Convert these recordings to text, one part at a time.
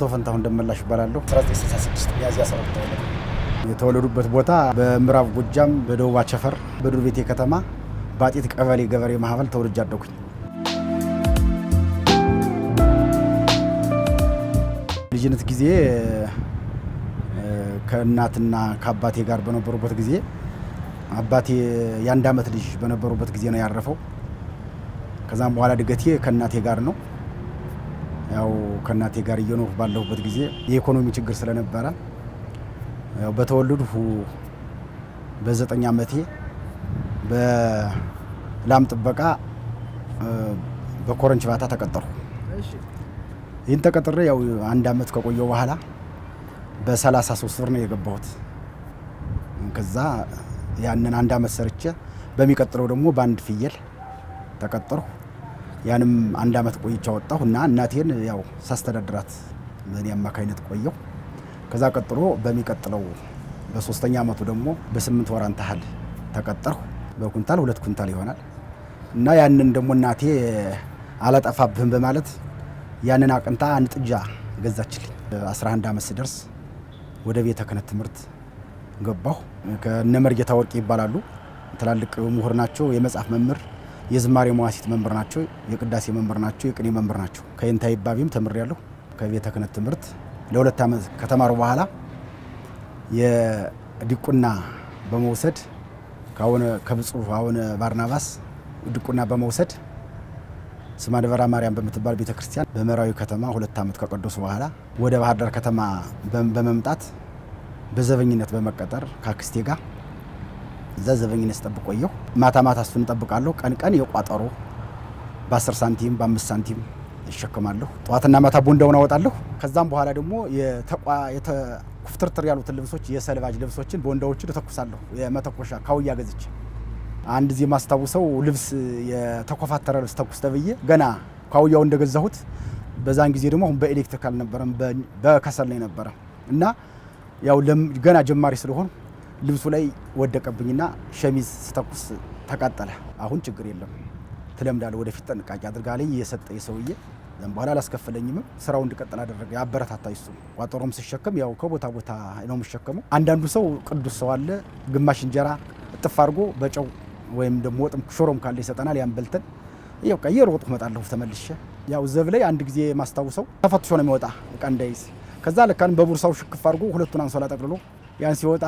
አቶ ፈንታው እንደመላሽ ይባላለሁ 1966 ሚያዝያ 17 ተወለዱ። የተወለዱበት ቦታ በምዕራብ ጎጃም በደቡብ አቸፈር በዱር ቤቴ ከተማ ባጢት ቀበሌ ገበሬ ማህበል ተወልጄ አደኩኝ። ልጅነት ጊዜ ከእናትና ከአባቴ ጋር በነበሩበት ጊዜ አባቴ የ1 ዓመት ልጅ በነበሩበት ጊዜ ነው ያረፈው። ከዛም በኋላ ድገቴ ከእናቴ ጋር ነው። ያው ከእናቴ ጋር እየኖርኩ ባለሁበት ጊዜ የኢኮኖሚ ችግር ስለነበረ ያው በተወለድኩ በ9 ዓመቴ በላም ጥበቃ በኮረንች ባታ ተቀጠርኩ። ይህን ተቀጥሬ ያው 1 ዓመት ከቆየው በኋላ በ33 ብር ነው የገባሁት። ከዛ ያንን 1 ዓመት ሰርቼ በሚቀጥለው ደግሞ በአንድ ፍየል ተቀጠርኩ። ያንም 1 ዓመት ቆይቼ ወጣሁና እናቴን ያው ሳስተዳድራት በእኔ አማካይነት ቆየሁ። ከዛ ቀጥሎ በሚቀጥለው በ3ኛ ዓመቱ ደግሞ በ8 ወር አንታህል ተቀጠርኩ። በኩንታል 2 ኩንታል ይሆናል እና ያንን ደግሞ እናቴ አላጠፋብህም በማለት ያንን አቅንታ አንድ ጥጃ ገዛችልኝ። 11 ዓመት ስደርስ ወደ ቤተ ክህነት ትምህርት ገባሁ። ከነመርጌታ ወርቅ ይባላሉ። ትላልቅ ምሁር ናቸው። የመጽሐፍ መምህር፣ የዝማሬ መዋሲት መምህር ናቸው። የቅዳሴ መምህር ናቸው። የቅኔ መምህር ናቸው። ከይንታ ይባቢም ተምሬያለሁ። ከቤተ ክህነት ትምህርት ለ2 ዓመት ከተማሩ በኋላ የዲቁና በመውሰድ ከብፁዕ አቡነ ባርናባስ ዲቁና በመውሰድ ስማ ደብረ ማርያም በምትባል ቤተክርስቲያን በመራዊ ከተማ 2 ዓመት ከቀደሱ በኋላ ወደ ባህር ዳር ከተማ በመምጣት በዘበኝነት በመቀጠር ካክስቴ ጋር እዛ ዘበኝነት ስጠብቅ ቆየሁ። ማታ ማታ እሱን እጠብቃለሁ። ቀን ቀን የቋጠሮ በ10 ሳንቲም በ5 ሳንቲም እሸከማለሁ። ጠዋትና ማታ ቦንዳውን አወጣለሁ። ከዛም በኋላ ደግሞ ኩፍትርትር ያሉትን ልብሶች የሰልባጅ ልብሶችን ቦንዳዎችን እተኩሳለሁ። የመተኮሻ ካውያ ገዝቼ አንድ ጊዜ ማስታውሰው ልብስ የተኮፋተረ ልብስ ተኩስ ተብዬ ገና ካውያው እንደገዛሁት በዛን ጊዜ ደግሞ በኤሌክትሪክ አልነበረም በከሰል ላይ ነበረ እና ያው ገና ጀማሪ ስለሆን ልብሱ ላይ ወደቀብኝና ሸሚዝ ስተኩስ ተቃጠለ። አሁን ችግር የለም ትለምዳለህ፣ ወደፊት ጥንቃቄ አድርጋለኝ የሰጠ የሰውዬ ዘን በኋላ አላስከፈለኝም። ስራው እንድቀጥል አደረገ። ያበረታታኝ እሱ። ቋጠሮም ሲሸከም ያው ከቦታ ቦታ ነው የሚሸከመው። አንዳንዱ ሰው ቅዱስ ሰው አለ፣ ግማሽ እንጀራ እጥፍ አድርጎ በጨው ወይም ደግሞ ወጥም ሾሮም ካለ ይሰጠናል። ያን በልተን ያው ቀየሮጥ እመጣለሁ ተመልሼ። ያው ዘብ ላይ አንድ ጊዜ ማስታውሰው ተፈትሾ ነው የሚወጣ እቃ እንዳይዝ። ከዛ ለካን በቡርሳው ሽክፍ አድርጎ 2ቱን አንሶላ ጠቅልሎ ያን ሲወጣ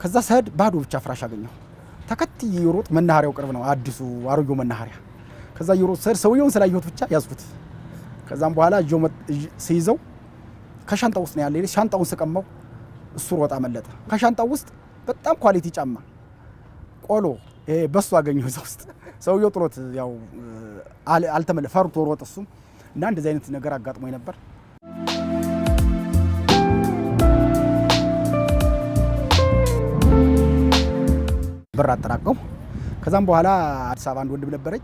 ከዛ ሰድ ባዶ ብቻ ፍራሽ አገኘሁ። ተከትዬ ይሮጥ መናኸሪያው ቅርብ ነው፣ አዲሱ አሮጌው መናኸሪያ። ከዛ ይሮጥ ሰድ ሰውየውን ስላየሁት ብቻ ያዝኩት። ከዛም በኋላ ሲይዘው ከሻንጣው ውስጥ ነው ያለ። ሻንጣውን ስቀማው እሱ ሮጣ መለጠ። ከሻንጣው ውስጥ በጣም ኳሊቲ ጫማ ቆሎ በሱ አገኘሁ እዛ ውስጥ። ሰውየው ጥሎት ያው ፈርቶ ሮጥ እሱም። እና እንደዚህ አይነት ነገር አጋጥሞኝ ነበር። ብር አጠራቀሙ። ከዛም በኋላ አዲስ አበባ አንድ ወንድም ነበረኝ።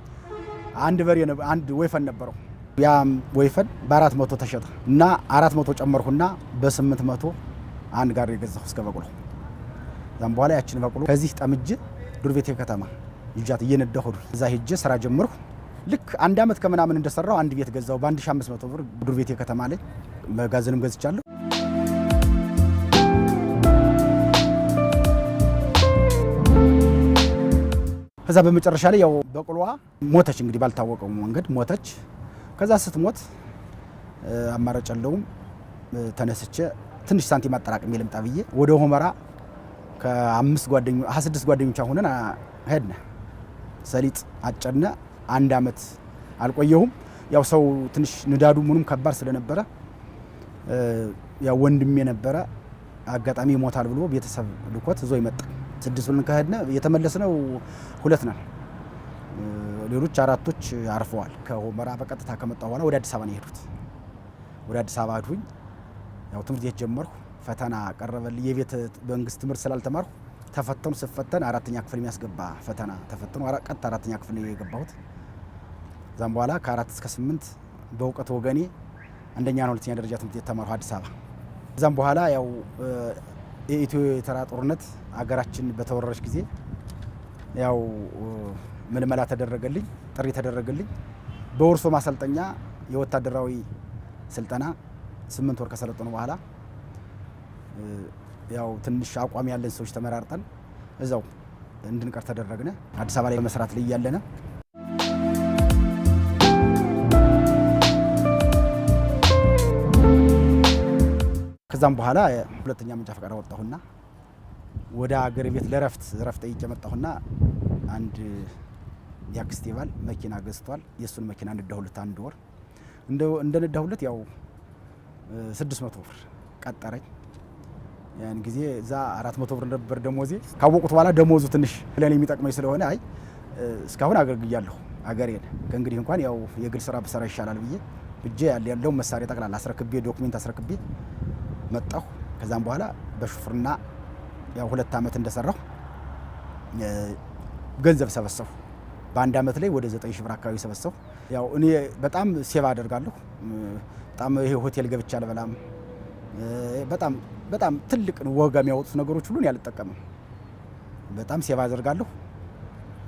አንድ ወይፈን ነበረው። ያ ወይፈን በ400 ተሸጠ እና 400 ጨመርኩና በ800 አንድ ጋር የገዛሁ እስከ በቅሎ። ከዛም በኋላ ያችን በቅሎ ከዚህ ጠምጄ ዱር ቤቴ ከተማ ይጃት እየነዳሁ እዛ ሄጄ ስራ ጀመርኩ። ልክ 1 ዓመት ከምናምን እንደሰራው አንድ ቤት ገዛው በ1500 ብር ዱር ቤቴ ከተማ ላይ። መጋዘንም ገዝቻለሁ። ከዛ በመጨረሻ ላይ ያው በቅሎዋ ሞተች። እንግዲህ ባልታወቀው መንገድ ሞተች። ከዛ ስትሞት አማራጭ የለውም ተነስቼ ትንሽ ሳንቲም አጠራቅሜ ልምጣ ብዬ ወደ ሆመራ ከ6 ጓደኞች ሆነን ሄድን። ሰሊጥ አጨድነ። 1 ዓመት አልቆየሁም። ያው ሰው ትንሽ ንዳዱ ምኑም ከባድ ስለነበረ ያው ወንድሜ ነበረ አጋጣሚ ይሞታል ብሎ ቤተሰብ ልኮት ዞ ይመጣ። 6 ብለን ከሄድነ የተመለስነው 2 ነን። ሌሎች 4ቶች አርፈዋል። ከሆመራ በቀጥታ ከመጣሁ በኋላ ወደ አዲስ አበባ ነው የሄዱት። ወደ አዲስ አበባ ሄድኩኝ። ያው ትምህርት ቤት ጀመርኩ። ፈተና ቀረበልኝ። የቤት መንግስት ትምህርት ስላልተማርኩ ተፈተኑ። ስፈተን 4ኛ ክፍል የሚያስገባ ፈተና ተፈተኑ። ቀጥታ 4ኛ ክፍል ነው የገባሁት። ዛም በኋላ ከ4 እስከ 8 በእውቀት ወገኔ 1ኛና 2ኛ ደረጃ ትምህርት ቤት ተማርኩ አዲስ አበባ። ዛም በኋላ ያው የኢትዮ ኤርትራ ጦርነት አገራችን በተወረረች ጊዜ ያው ምልመላ ተደረገልኝ፣ ጥሪ ተደረገልኝ። በወርሶ ማሰልጠኛ የወታደራዊ ስልጠና 8 ወር ከሰለጠኑ በኋላ ያው ትንሽ አቋም ያለን ሰዎች ተመራርጠን እዛው እንድንቀር ተደረግነ። አዲስ አበባ ላይ መስራት ላይ ያለነ ከዛም በኋላ ሁለተኛ መንጃ ፈቃድ አወጣሁና ወደ አገር ቤት ለረፍት ጠይቄ መጣሁና አንድ ያክስቴ ባል መኪና ገዝቷል። የሱን መኪና ነዳሁለት። አንድ ወር እንደነዳሁለት ያው 600 ብር ቀጠረኝ። ያን ጊዜ እዛ 400 ብር ነበር ደሞዜ። ካወቁት በኋላ ደሞዙ ትንሽ ለኔ የሚጠቅመኝ ስለሆነ አይ እስካሁን አገልግያለሁ አገሬን ከእንግዲህ እንኳን ያው የግል ስራ ብሰራ ይሻላል ብዬ እጄ ያለው መሳሪያ ጠቅላላ አስረክቤ ዶክመንት አስረክቤ መጣሁ። ከዛም በኋላ በሹፍርና ያው 2 አመት እንደሰራሁ ገንዘብ ሰበሰብኩ። በአንድ አመት ላይ ወደ 9000 ብር አካባቢ ሰበሰብኩ። ያው እኔ በጣም ሴቭ አደርጋለሁ። በጣም ይሄ ሆቴል ገብቻ አልበላም። በጣም ትልቅ ወጋ የሚያወጡት ነገሮች ሁሉ ያልተጠቀመም በጣም ሴቭ አደርጋለሁ።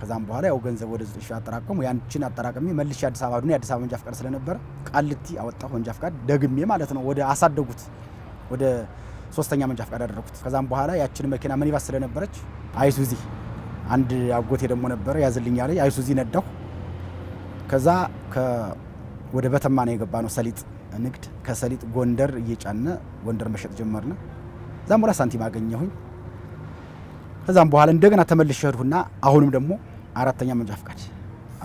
ከዛም በኋላ ያው ገንዘብ ወደ 9000 አጠራቀሙ። ያንቺን አጠራቀሚ መልሼ አዲስ አበባ ዱን የአዲስ አበባ መንጃ ፈቃድ ስለነበረ ቃልቲ አወጣሁ መንጃ ፈቃድ ደግሜ ማለት ነው። ወደ አሳደጉት ወደ 3ኛ መንጃ ፈቃድ አደረኩት። ከዛም በኋላ ያችን መኪና ሚኒባስ ስለነበረች አይሱዚ አንድ አጎቴ ደግሞ ነበረ ያዝልኝ አለኝ። አይሱዚ ነዳሁ። ከዛ ወደ በተማ ነው የገባ ነው ሰሊጥ ንግድ። ከሰሊጥ ጎንደር እየጫነ ጎንደር መሸጥ ጀመርነ። ዛም በኋላ ሳንቲም አገኘሁኝ። ከዛም በኋላ እንደገና ተመልሼ ሄድኩና አሁንም ደግሞ 4ኛ መንጃ ፈቃድ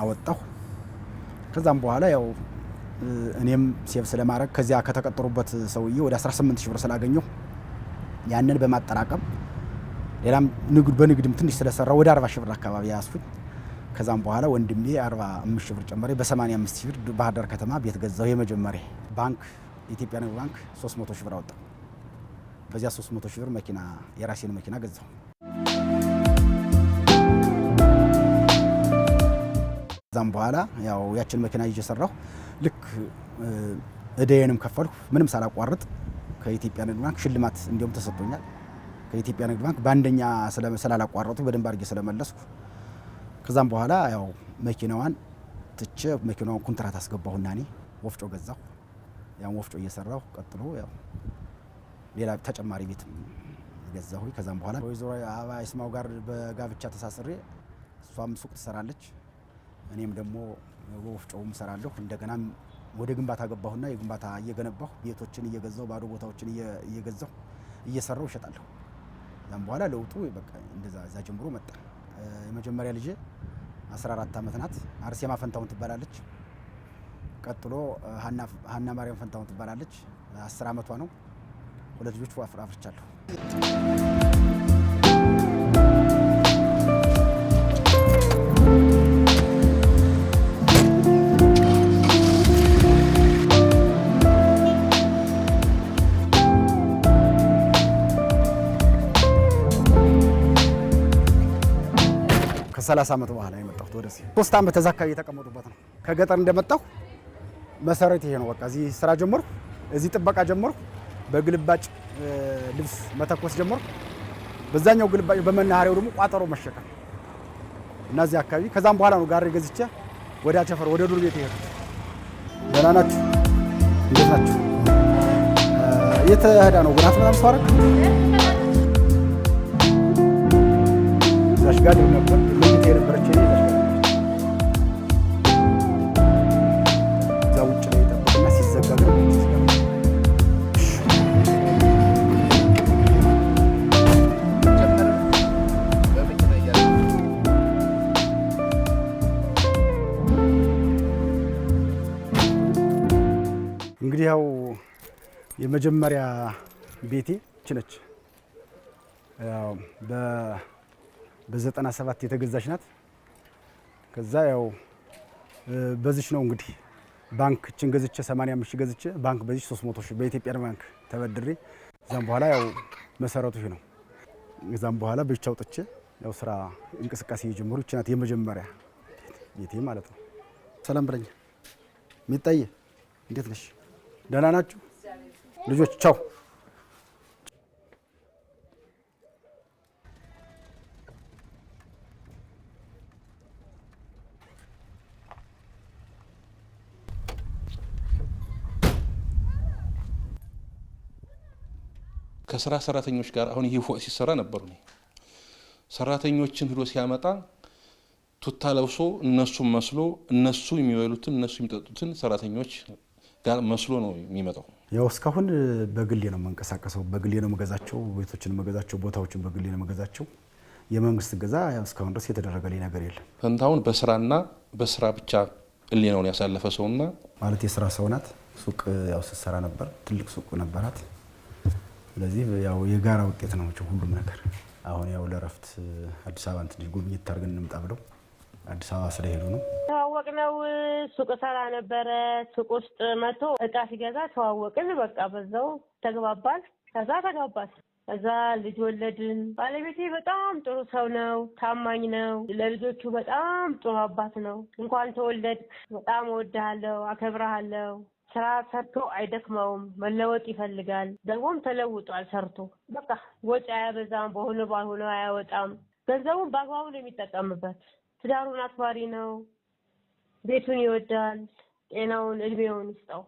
አወጣሁ። ከዛም በኋላ ያው እኔም ሴቭ ስለማድረግ ከዚያ ከተቀጠሩበት ሰውዬ ወደ 18000 ብር ስላገኘሁ ያንን በማጠራቀም ሌላም በንግድም ትንሽ ስለሰራው ወደ 40000 ብር አካባቢ ያስኩኝ። ከዛም በኋላ ወንድሜ 45000 ብር ጨመረ። በ85000 ብር ባህር ዳር ከተማ ቤት ገዛው። የመጀመሪያ ባንክ ኢትዮጵያ ንግድ ባንክ 300000 ብር አወጣው። በዚያ 300000 ብር መኪና የራሴን መኪና ገዛው። ከዛም በኋላ ያው ያችን መኪና እየሰራሁ ልክ እደየንም ከፈልኩ ምንም ሳላቋርጥ ከኢትዮጵያ ንግድ ባንክ ሽልማት እንዲሁም ተሰጥቶኛል። ከኢትዮጵያ ንግድ ባንክ በአንደኛ ስላላቋረጡ በደንብ አድርጌ ስለመለስኩ ከዛም በኋላ ያው መኪናዋን ትቼ መኪናዋን ኮንትራት አስገባሁና እኔ ወፍጮ ገዛሁ። ያው ወፍጮ እየሰራሁ ቀጥሎ ያው ሌላ ተጨማሪ ቤት ገዛሁ። ከዛም በኋላ ወይዘሮ አበባ ይስማው ጋር በጋብቻ ተሳስሬ እሷም ሱቅ ትሰራለች፣ እኔም ደግሞ ወፍጮውም እሰራለሁ። እንደገና ወደ ግንባታ ገባሁና የግንባታ እየገነባሁ ቤቶችን እየገዛሁ ባዶ ቦታዎችን እየገዛሁ እየሰራሁ እሸጣለሁ። ከዛም በኋላ ለውጡ በቃ እንደዛ እዛ ጀምሮ መጣ። የመጀመሪያ ልጄ 14 አመት ናት። አርሴማ ፈንታውን ትባላለች። ቀጥሎ ሀና ማርያም ፈንታውን ትባላለች። 10 አመቷ ነው። 2 ልጆች አፍርቻለሁ። ከ30 አመት በኋላ የመጣሁት ወደዚህ 3 አመት እዛ አካባቢ የተቀመጡበት ነው። ከገጠር እንደመጣሁ መሰረት ይሄ ነው። በቃ እዚህ ስራ ጀመርኩ፣ እዚህ ጥበቃ ጀመርኩ፣ በግልባጭ ልብስ መተኮስ ጀመርኩ። በዛኛው ግልባጭ በመናኸሪያው ደግሞ ቋጠሮ መሸከም እና እዚህ አካባቢ ከዛም በኋላ ነው ጋሪ ገዝቼ ወደ አቸፈር ወደ ዱር ቤት ይሄድኩት። ደህና ናችሁ? እንዴት ናችሁ? የት ሄዳ ነው ጉናት ምናምን ሰው አደረግ እዛሽ ጋር ነበር ለይት የነበረች እዛ ውጭ ላይ ጠብቅና ሲዘጋ ግን እንግዲህ ያው የመጀመሪያ ቤቴ ነች። ያው በ97 የተገዛች ናት። ከዛ ያው በዚች ነው እንግዲህ ባንክ እችን ገዝቼ 85 ሺህ ገዝቼ ባንክ በዚች 300 ሺህ በኢትዮጵያ ባንክ ተበድሬ እዛም በኋላ ያው መሰረቱ ይሄ ነው። እዛም በኋላ ብቻ አውጥቼ ያው ስራ እንቅስቃሴ የጀመሩ እች ናት የመጀመሪያ ቤቴ ማለት ነው። ሰላም ብለኝ ሚጣዬ እንዴት ነሽ? ደህና ናችሁ ልጆች? ቻው። ከስራ ሰራተኞች ጋር አሁን ይሄ ፎቅ ሲሰራ ነበር ነው ሰራተኞችን ሄዶ ሲያመጣ ቱታ ለብሶ እነሱ መስሎ እነሱ የሚበሉትን እነሱ የሚጠጡትን ሰራተኞች ጋር መስሎ ነው የሚመጣው። ያው እስካሁን በግሌ ነው መንቀሳቀሰው በግሌ ነው መገዛቸው ቤቶችን መገዛቸው ቦታዎችን በግሌ ነው መገዛቸው የመንግስት ገዛ ያው እስካሁን ድረስ የተደረገልኝ ነገር የለም። ፈንታውን በስራና በስራ ብቻ እሊናውን ያሳለፈ ሰውና ማለት የስራ ሰው ናት። ሱቅ ያው ስትሰራ ነበር ትልቅ ሱቅ ነበራት። ስለዚህ ያው የጋራ ውጤት ነው ሁሉም ነገር። አሁን ያው ለረፍት አዲስ አበባ እንትን ጉብኝት ታርገን እንምጣ ብለው አዲስ አበባ ስለሄዱ ነው። ተዋወቅነው ሱቅ ሰራ ነበረ። ሱቅ ውስጥ መቶ እቃ ሲገዛ ተዋወቅን። በቃ በዛው ተግባባን። ከዛ ተጋባን። ከዛ ልጅ ወለድን። ባለቤቴ በጣም ጥሩ ሰው ነው፣ ታማኝ ነው። ለልጆቹ በጣም ጥሩ አባት ነው። እንኳን ተወለድ በጣም እወድሃለሁ፣ አከብርሃለሁ። ስራ ሰርቶ አይደክመውም፣ መለወጥ ይፈልጋል። ደግሞም ተለውጧል ሰርቶ። በቃ ወጪ አያበዛም፣ በሆነ ባልሆነ አያወጣም። ገንዘቡን በአግባቡ ነው የሚጠቀምበት። ትዳሩን አክባሪ ነው፣ ቤቱን ይወዳል። ጤናውን እድሜውን ይስጠው።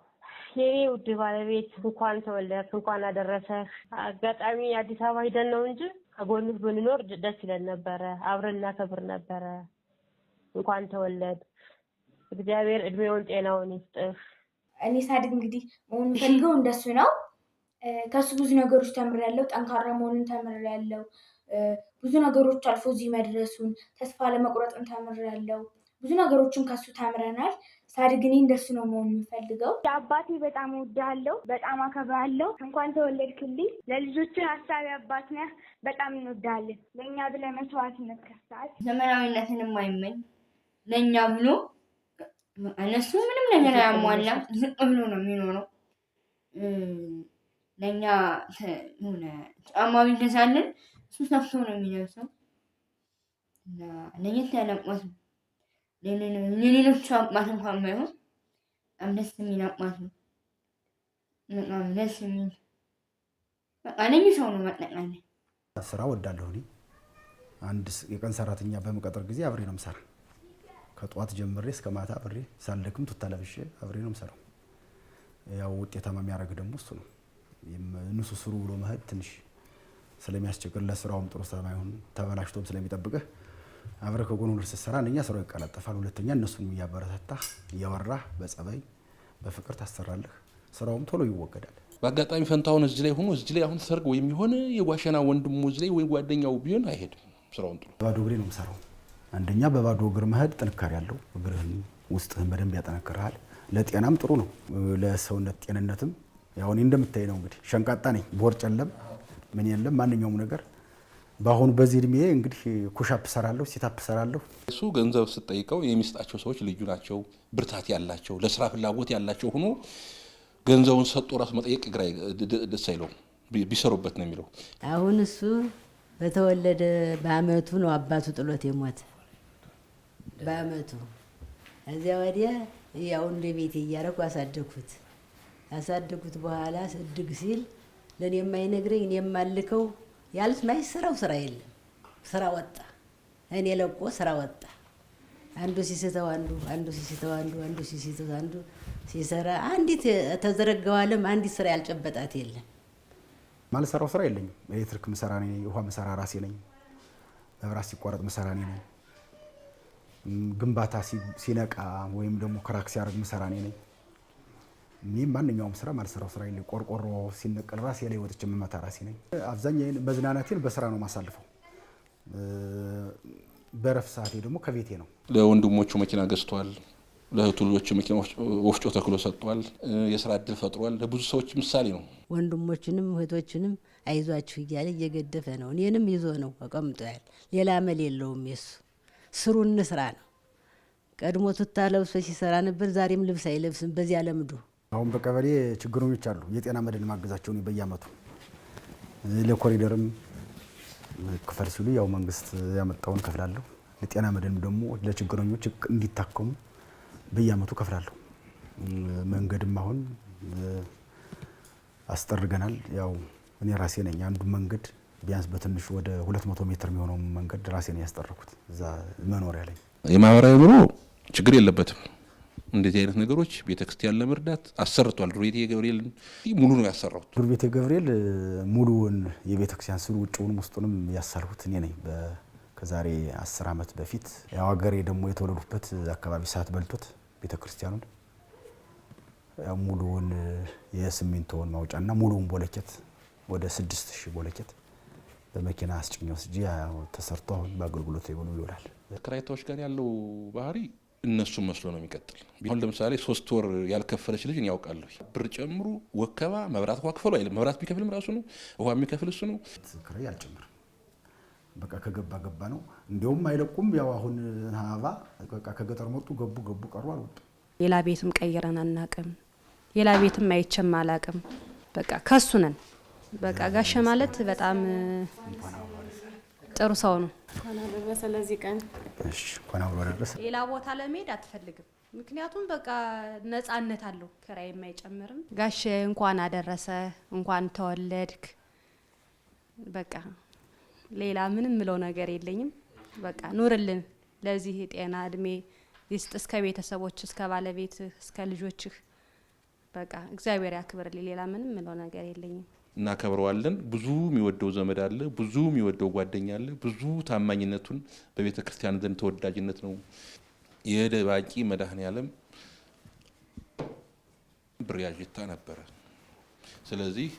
የኔ ውድ ባለቤት እንኳን ተወለድክ፣ እንኳን አደረሰህ። አጋጣሚ አዲስ አበባ ሄደን ነው እንጂ ከጎንህ ብንኖር ደስ ይለን ነበረ፣ አብረን እናከብር ነበረ። እንኳን ተወለድ፣ እግዚአብሔር እድሜውን ጤናውን ይስጥህ። እኔ ሳድግ እንግዲህ መሆን ፈልገው እንደሱ ነው። ከሱ ብዙ ነገሮች ተምሬያለሁ። ጠንካራ መሆንን ተምሬያለሁ። ብዙ ነገሮች አልፎ እዚህ መድረሱን ተስፋ ለመቁረጥን ተምሬያለሁ። ብዙ ነገሮችን ከሱ ተምረናል። ሳድግ እኔ እንደሱ ነው መሆን የምፈልገው። አባቴ በጣም እወድሃለሁ፣ በጣም አከብርሃለሁ። እንኳን ተወለድክልኝ። ለልጆችን ሀሳቢ አባት ነህ። በጣም እንወድሃለን። ለእኛ ብለህ መስዋዕትነት ከፍለሃል። ዘመናዊነትን የማይመኝ ለእኛ ብሎ እነሱ ምንም ነገር አያሟላም፣ ዝቅ ብሎ ነው የሚኖረው። ለእኛ ሆነ ጫማ ቢገዛልን እሱ ሰፍቶ ነው የሚለብሰው እና ለየት ያለ አባት ነው። ለሌሎቹ አባት እንኳን ባይሆን በጣም ደስ የሚል አባት ነው። በጣም ደስ የሚል በቃ ልዩ ሰው ነው። ማጠቃለያ ስራ ወዳለሁ። እኔ አንድ የቀን ሰራተኛ በመቀጠር ጊዜ አብሬ ነው የምሰራ። ከጧት ጀምሬ እስከ ማታ አብሬ ሳልደክም ቱታ ለብሼ አብሬ ነው የምሰራው። ያው ውጤታማ የሚያደርግ ደግሞ እሱ ነው። ንሱ ስሩ ብሎ መሄድ ትንሽ ስለሚያስቸግር ለስራውም ጥሩ ስለማይሆን ተበላሽቶም ስለሚጠብቅህ አብረህ ከጎኑ ስትሰራ አንደኛ ስራው ይቀላጠፋል፣ ሁለተኛ እነሱን እያበረታታህ እያወራህ በጸባይ በፍቅር ታሰራለህ። ስራውም ቶሎ ይወገዳል። በአጋጣሚ ፈንታውን እዚህ ላይ ሆኖ እዚህ ላይ አሁን ሰርግ ወይም የሆነ የጓሸና ወንድሙ እዚህ ላይ ወይ ጓደኛው ቢሆን አይሄድም። ስራውን ጥሩ ባዶ እግሬ ነው የምሰራው። አንደኛ በባዶ እግር መሄድ ጥንካሬ ያለው እግርህን ውስጥህን በደንብ ያጠነክርሃል። ለጤናም ጥሩ ነው፣ ለሰውነት ጤንነትም። ያው እኔ እንደምታይ ነው እንግዲህ ሸንቃጣ ነኝ፣ ቦርጭ የለም ምን የለም ማንኛውም ነገር። በአሁኑ በዚህ እድሜ እንግዲህ ኩሻፕ ሰራለሁ፣ ሲታፕ ሰራለሁ። እሱ ገንዘብ ስትጠይቀው የሚስጣቸው ሰዎች ልዩ ናቸው፣ ብርታት ያላቸው፣ ለስራ ፍላጎት ያላቸው ሆኖ ገንዘቡን ሰጥቶ ራሱ መጠየቅ ግራ ደስ አይለው፣ ቢሰሩበት ነው የሚለው። አሁን እሱ በተወለደ በአመቱ ነው አባቱ ጥሎት የሞተ በአመቱ። እዚያ ወዲያ ያው እንደ ቤቴ እያደረኩ አሳደኩት። በኋላ ስድግ ሲል ለኔ የማይነግረኝ እኔ የማልከው ያልስ ማይሰራው ስራ የለም። ስራ ወጣ፣ እኔ ለቆ ስራ ወጣ። አንዱ ሲስተው አንዱ ሲስተው አንዱ ሲሰራ አንዲት ተዘረጋው ዓለም አንዲት ስራ ያልጨበጣት የለም። ማልሰራው ስራ የለኝም። ኤሌክትሪክ ምሰራ ነኝ፣ ውሃ ምሰራ ራሴ ነኝ፣ መብራት ሲቋረጥ ምሰራ ነኝ፣ ግንባታ ሲነቃ ወይም ደግሞ ክራክ ሲያደርግ ምሰራ ነኝ። እኔም ማንኛውም ስራ ማልሰራው ስራ የለኝም። ቆርቆሮ ሲነቀል ራሴ ላይ ወጥቼ የምመታ ራሴ ነኝ። አብዛኛውን መዝናናቴን በስራ ነው ማሳልፈው። በረፍት ሰዓቴ ደግሞ ከቤቴ ነው። ለወንድሞቹ መኪና ገዝቷል፣ ለእህቱ ልጆቹ መኪና ወፍጮ ተክሎ ሰጥቷል፣ የስራ እድል ፈጥሯል። ለብዙ ሰዎች ምሳሌ ነው። ወንድሞችንም እህቶችንም አይዟችሁ እያለ እየገደፈ ነው። እኔንም ይዞ ነው ተቀምጧል። ሌላ አመል የለውም። የሱ ስሩን ስራ ነው። ቀድሞ ቱታ ለብሶ ሲሰራ ነበር፣ ዛሬም ልብስ አይለብስም። በዚያ ለምዶ አሁን በቀበሌ ችግረኞች አሉ። የጤና መድን ማገዛቸውን በየአመቱ ለኮሪደርም ክፈል ሲሉ ያው መንግስት ያመጣውን ከፍላለሁ። የጤና መድን ደግሞ ለችግረኞች እንዲታከሙ በየአመቱ ከፍላለሁ። መንገድም አሁን አስጠርገናል። ያው እኔ ራሴ ነኝ አንዱ መንገድ ቢያንስ በትንሹ ወደ 200 ሜትር የሚሆነው መንገድ ራሴ ነኝ ያስጠረኩት እዛ መኖሪያ ላይ። የማህበራዊ ኑሮ ችግር የለበትም። እንደዚህ አይነት ነገሮች ቤተክርስቲያን ለመርዳት አሰርቷል። ዱር ቤተ ገብርኤል ሙሉ ነው ያሰራው። ዱር ቤተ ገብርኤል ሙሉውን የቤተክርስቲያን ስሉ ውጭውንም ውስጡንም ያሳልሁት እኔ ነኝ። ከዛሬ 10 ዓመት በፊት ያው ሀገሬ ደግሞ የተወለዱበት አካባቢ ሰዓት በልቶት ቤተክርስቲያኑን ያው ሙሉውን የሲሚንቶውን ማውጫና ሙሉውን ቦለኬት ወደ 6000 ቦለኬት በመኪና አስጭኝ ወስጄ ያው ተሰርቶ በአገልግሎት ላይ ይውላል። ከራይታዎች ጋር ያለው ባህሪ እነሱ መስሎ ነው የሚቀጥል። አሁን ለምሳሌ 3 ወር ያልከፈለች ልጅ ያውቃለሁ። ብር ጨምሩ ወከባ መብራት ከፍሉ አይደለም። መብራት ቢከፍልም ራሱ ነው፣ ውሃ የሚከፍል እሱ ነው። ክራይ አልጨምርም። በቃ ከገባ ነው። እንዲያውም አይለቁም። ያው አሁን ሀባ በቃ ከገጠር መጡ ገቡ ቀሩ አልወጡ። ሌላ ቤትም ቀይረን አናቅም። ሌላ ቤትም አይቼም አላቅም። በቃ ከሱ ነን። በቃ ጋሸ ማለት በጣም ጥሩ ሰው ነው። እንኳን አደረሰ ለዚህ ቀን። እሺ እንኳን አብሮ አደረሰ። ሌላ ቦታ ለመሄድ አትፈልግም። ምክንያቱም በቃ ነፃነት አለው። ክራይ የማይጨምርም። ጋሼ እንኳን አደረሰ፣ እንኳን ተወለድክ። በቃ ሌላ ምንም ምለው ነገር የለኝም። በቃ ኑርልን፣ ለዚህ ጤና እድሜ ይስጥ፣ እስከ ቤተሰቦች እስከ ባለቤት እስከ ልጆችህ በቃ እግዚአብሔር ያክብርልኝ። ሌላ ምንም ምለው ነገር የለኝም። እናከብረዋለን። ብዙ የሚወደው ዘመድ አለ፣ ብዙ የሚወደው ጓደኛ አለ። ብዙ ታማኝነቱን በቤተ ክርስቲያን ዘንድ ተወዳጅነት ነው። የደባቂ መድኃኔዓለም ብር ያዥታ ነበረ። ስለዚህ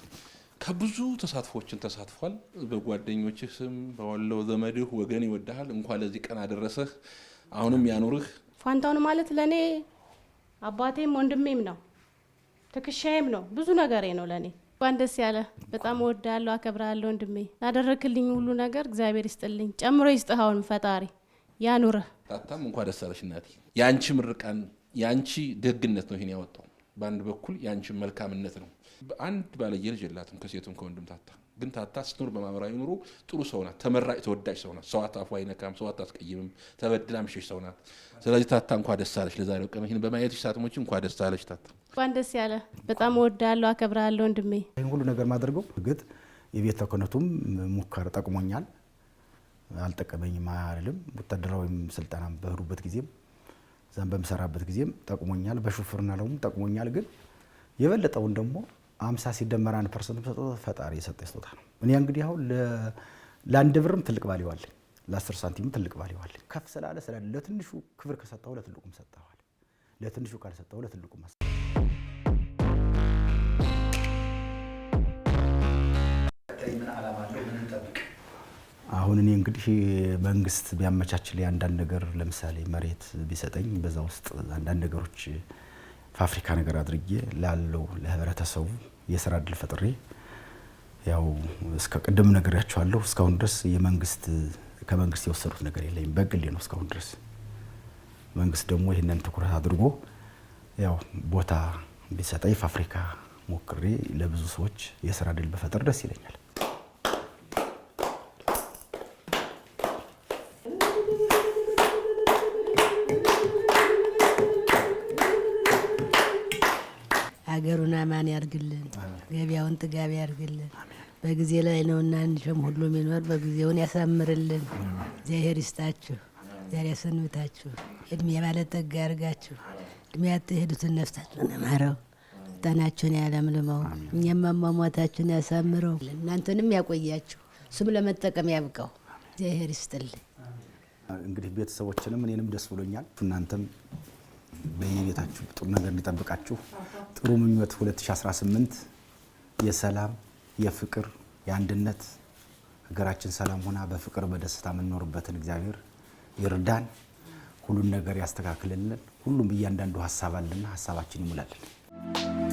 ከብዙ ተሳትፎችን ተሳትፏል። በጓደኞችህ ስም በወለው ዘመድህ ወገን ይወዳሃል። እንኳን ለዚህ ቀን አደረሰህ፣ አሁንም ያኑርህ። ፋንታውን ማለት ለኔ አባቴም ወንድሜም ነው፣ ትክሻዬም ነው፣ ብዙ ነገሬ ነው ለኔ። እንኳን ደስ ያለ። በጣም እወዳለሁ፣ አከብራለሁ ወንድሜ። ላደረክልኝ ሁሉ ነገር እግዚአብሔር ይስጥልኝ፣ ጨምሮ ይስጥህ። አሁን ፈጣሪ ያኑርህ። ታታም እንኳን ደስ አለሽ እናቴ። ያንቺ ምርቃን ያንቺ ደግነት ነው ይሄን ያወጣው። በአንድ በኩል ያንቺ መልካምነት ነው። አንድ ባለየ ልጅ የላትም ከሴቱም ከወንድም ታታ። ግን ታታ ስትኖር በማህበራዊ ኑሮ ጥሩ ሰው ናት፣ ተመራጭ ተወዳጅ ሰው ናት። ሰው አታፉ አይነካም፣ ሰው አታስቀይምም፣ ተበድላ ምሽሽ ሰው ናት። ስለዚህ ታታ እንኳን ደስ አለሽ ለዛሬው ቀን። ይሄን በማየትሽ ሳትሞቺ እንኳን ደስ አለሽ ታታ። እንኳን ደስ ያለ። በጣም እወዳለሁ፣ አከብራለሁ ወንድሜ። ይሄን ሁሉ ነገር ማድረገው እርግጥ የቤተ ክህነቱም ሙከራ ጠቅሞኛል፣ አልጠቀመኝም አይደለም። ወታደራዊም ስልጠና በሄዱበት ጊዜም እዛም በምሰራበት ጊዜም ጠቅሞኛል፣ በሹፍርና ለውም ጠቅሞኛል። ግን የበለጠውን ደግሞ 50 ሲደመር 1% ሰጥቶ ፈጣሪ የሰጠ ስጦታ ነው። እኔ እንግዲህ አሁን ለአንድ ብርም ትልቅ ቫልዩ አለኝ፣ ለ10 ሳንቲምም ትልቅ ቫልዩ አለኝ። ከፍ ስላለ ለትንሹ ክብር ከሰጠው ለትልቁም ሰጠዋል፣ ለትንሹ ካልሰጠው ለትልቁም ሰጠው። አሁን እኔ እንግዲህ መንግስት ቢያመቻችልኝ አንዳንድ ነገር ለምሳሌ መሬት ቢሰጠኝ በዛ ውስጥ አንዳንድ ነገሮች ፋብሪካ ነገር አድርጌ ላለው ለህብረተሰቡ የስራ እድል ፈጥሬ ያው እስከ ቅድም ነግሬያቸዋለሁ። እስካሁን ድረስ ከመንግስት የወሰዱት ነገር የለኝም፣ በግሌ ነው እስካሁን ድረስ። መንግስት ደግሞ ይህንን ትኩረት አድርጎ ያው ቦታ ቢሰጠኝ ፋብሪካ ሞክሬ ለብዙ ሰዎች የስራ እድል በፈጥር ደስ ይለኛል። ሀገሩን አማን ያርግልን፣ ገበያውን ጥጋቢ ያርግልን። በጊዜ ላይ ነውና እንዲሸም ሁሉ የሚኖር በጊዜውን ያሳምርልን። እግዚአብሔር ይስጣችሁ፣ እግዚአብሔር ያሰንብታችሁ፣ እድሜ ባለጠጋ ያርጋችሁ። እድሜ ያትሄዱትን ነፍሳችሁን አማረው፣ ጠናችሁን ያለምልመው፣ እኛም አሟሟታችሁን ያሳምረው፣ እናንተንም ያቆያችሁ፣ እሱም ለመጠቀም ያብቃው። እግዚአብሔር ይስጥልኝ። እንግዲህ ቤተሰቦችንም እኔንም ደስ ብሎኛል። እናንተም በየቤታችሁ ጥሩ ነገር እንዲጠብቃችሁ ጥሩ ምኞት 2018 የሰላም የፍቅር የአንድነት ሀገራችን ሰላም ሆና በፍቅር በደስታ የምንኖርበትን እግዚአብሔር ይርዳን። ሁሉን ነገር ያስተካክልልን። ሁሉም እያንዳንዱ ሀሳብ አለና ሀሳባችን ይሙላልን።